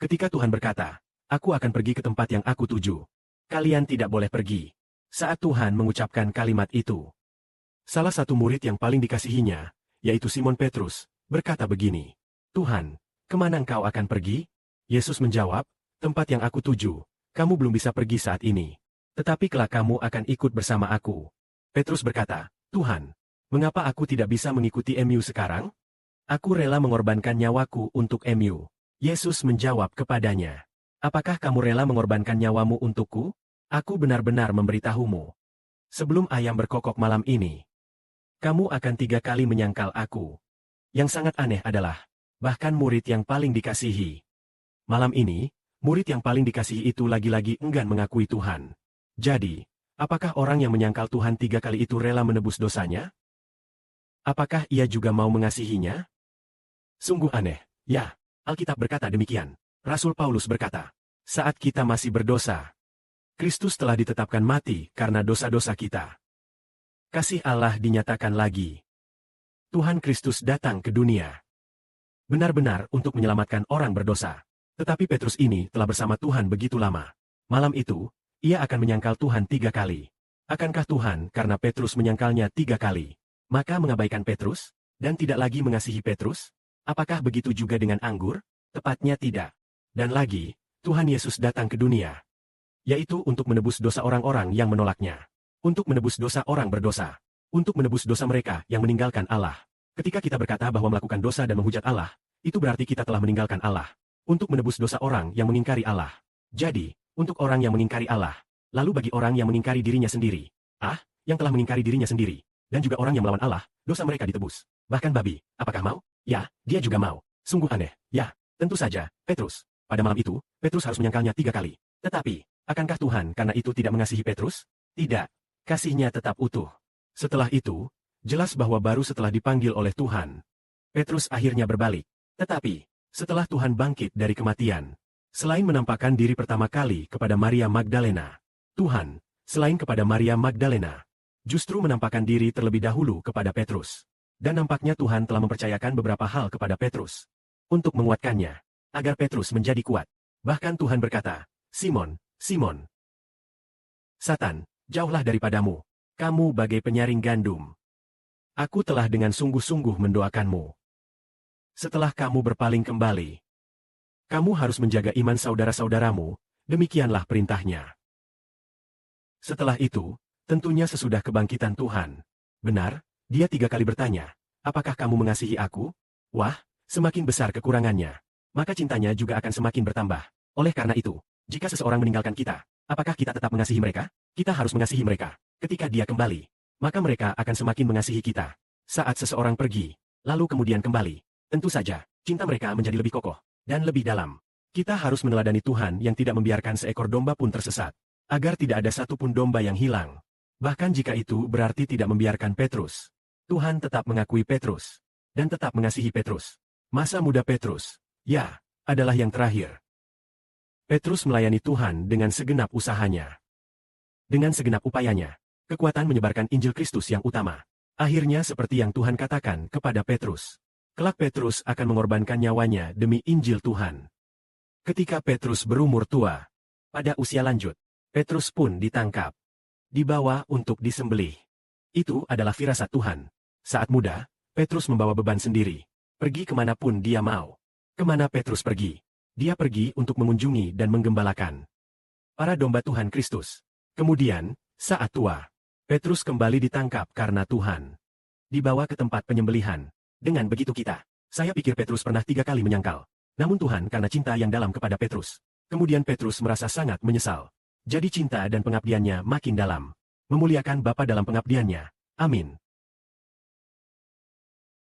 Ketika Tuhan berkata, "Aku akan pergi ke tempat yang aku tuju. Kalian tidak boleh pergi." Saat Tuhan mengucapkan kalimat itu, salah satu murid yang paling dikasihinya, yaitu Simon Petrus, berkata begini, "Tuhan, kemana engkau akan pergi?" Yesus menjawab, "Tempat yang aku tuju, kamu belum bisa pergi saat ini. Tetapi kelak kamu akan ikut bersama aku." Petrus berkata, "Tuhan, mengapa aku tidak bisa mengikuti MU sekarang? Aku rela mengorbankan nyawaku untuk MU." Yesus menjawab kepadanya, "Apakah kamu rela mengorbankan nyawamu untukku? Aku benar-benar memberitahumu. Sebelum ayam berkokok malam ini, kamu akan 3 kali menyangkal aku." Yang sangat aneh adalah, bahkan murid yang paling dikasihi. Malam ini, murid yang paling dikasihi itu lagi-lagi enggan mengakui Tuhan. Jadi, apakah orang yang menyangkal Tuhan 3 kali itu rela menebus dosanya? Apakah ia juga mau mengasihinya? Sungguh aneh, ya. Alkitab berkata demikian. Rasul Paulus berkata, "Saat kita masih berdosa, Kristus telah ditetapkan mati karena dosa-dosa kita." Kasih Allah dinyatakan lagi. Tuhan Kristus datang ke dunia benar-benar untuk menyelamatkan orang berdosa. Tetapi Petrus ini telah bersama Tuhan begitu lama. Malam itu, ia akan menyangkal Tuhan 3 kali. Akankah Tuhan karena Petrus menyangkalnya 3 kali, maka mengabaikan Petrus, dan tidak lagi mengasihi Petrus? Apakah begitu juga dengan anggur? Tepatnya tidak. Dan lagi, Tuhan Yesus datang ke dunia, yaitu untuk menebus dosa orang-orang yang menolaknya. Untuk menebus dosa orang berdosa. Untuk menebus dosa mereka yang meninggalkan Allah. Ketika kita berkata bahwa melakukan dosa dan menghujat Allah, itu berarti kita telah meninggalkan Allah. Untuk menebus dosa orang yang mengingkari Allah. Jadi, untuk orang yang mengingkari Allah, lalu bagi orang yang mengingkari dirinya sendiri, yang telah mengingkari dirinya sendiri, dan juga orang yang melawan Allah, dosa mereka ditebus. Bahkan babi, apakah mau? Ya, dia juga mau. Sungguh aneh, ya, tentu saja, Petrus. Pada malam itu, Petrus harus menyangkalnya 3 kali. Tetapi, akankah Tuhan karena itu tidak mengasihi Petrus? Tidak. Kasihnya tetap utuh. Setelah itu, jelas bahwa baru setelah dipanggil oleh Tuhan, Petrus akhirnya berbalik. Tetapi, setelah Tuhan bangkit dari kematian, selain menampakkan diri pertama kali kepada Maria Magdalena, Tuhan, selain kepada Maria Magdalena, justru menampakkan diri terlebih dahulu kepada Petrus. Dan nampaknya Tuhan telah mempercayakan beberapa hal kepada Petrus untuk menguatkannya, agar Petrus menjadi kuat. Bahkan Tuhan berkata, "Simon, Simon, Satan, jauhlah daripadamu. Kamu bagai penyaring gandum. Aku telah dengan sungguh-sungguh mendoakanmu. Setelah kamu berpaling kembali, kamu harus menjaga iman saudara-saudaramu, demikianlah perintahnya." Setelah itu, tentunya sesudah kebangkitan Tuhan, benar, dia 3 kali bertanya, "Apakah kamu mengasihi aku?" Wah, semakin besar kekurangannya, maka cintanya juga akan semakin bertambah. Oleh karena itu, jika seseorang meninggalkan kita, apakah kita tetap mengasihi mereka? Kita harus mengasihi mereka. Ketika dia kembali, maka mereka akan semakin mengasihi kita. Saat seseorang pergi, lalu kemudian kembali, tentu saja, cinta mereka menjadi lebih kokoh dan lebih dalam. Kita harus meneladani Tuhan yang tidak membiarkan seekor domba pun tersesat, agar tidak ada satupun domba yang hilang. Bahkan jika itu berarti tidak membiarkan Petrus, Tuhan tetap mengakui Petrus, dan tetap mengasihi Petrus. Masa muda Petrus, ya, adalah yang terakhir. Petrus melayani Tuhan dengan segenap usahanya. Dengan segenap upayanya, kekuatan menyebarkan Injil Kristus yang utama. Akhirnya seperti yang Tuhan katakan kepada Petrus. Kelak Petrus akan mengorbankan nyawanya demi Injil Tuhan. Ketika Petrus berumur tua, pada usia lanjut, Petrus pun ditangkap, dibawa untuk disembelih. Itu adalah firasat Tuhan. Saat muda, Petrus membawa beban sendiri. Pergi kemanapun dia mau. Kemana Petrus pergi? Dia pergi untuk mengunjungi dan menggembalakan para domba Tuhan Kristus. Kemudian, saat tua, Petrus kembali ditangkap karena Tuhan. Dibawa ke tempat penyembelihan. Dengan begitu saya pikir Petrus pernah 3 kali menyangkal. Namun Tuhan karena cinta yang dalam kepada Petrus. Kemudian Petrus merasa sangat menyesal. Jadi cinta dan pengabdiannya makin dalam. Memuliakan Bapa dalam pengabdiannya. Amin.